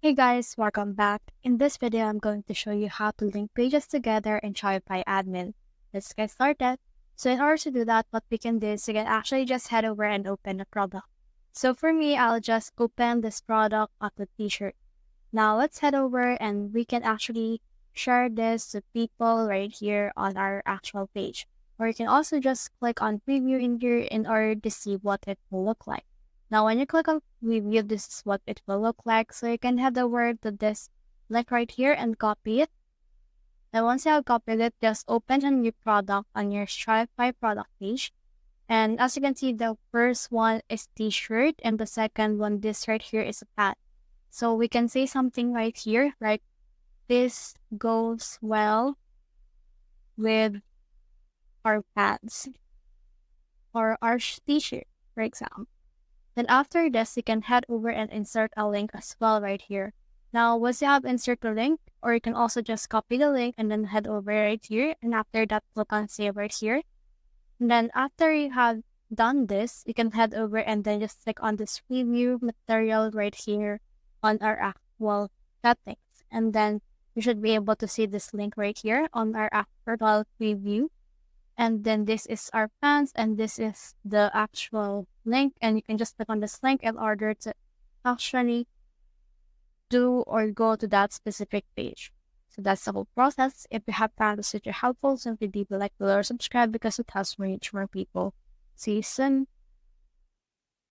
Hey guys, welcome back. In this video, I'm going to show you how to link pages together in Shopify admin. Let's get started. So in order to do that, what we can do is you can actually just head over and open the product. So for me, I'll just open this product of the t-shirt. Now let's head over and we can actually share this to people right here on our actual page. Or you can also just click on preview in here in order to see what it will look like. Now, when you click on review, this is what it will look like. So you can head over to this link right here and copy it. And once you have copied it, just open a new product on your Shopify product page. And as you can see, the first one is t-shirt and the second one, this right here, is a pant. So we can say something right here, like this goes well with our pants or our t-shirt, for example. Then after this, you can head over and insert a link as well right here. Now, once you have insert the link, or you can also just copy the link and then head over right here. And after that, click on save right here. And then after you have done this, you can head over and then just click on this preview material right here on our actual settings. And then you should be able to see this link right here on our actual preview. And then this is our pants and this is the actual link, and you can just click on this link in order to actually do or go to that specific page. So that's the whole process. If you have found this video helpful, simply leave a like below or subscribe because it helps reach more people. See you soon.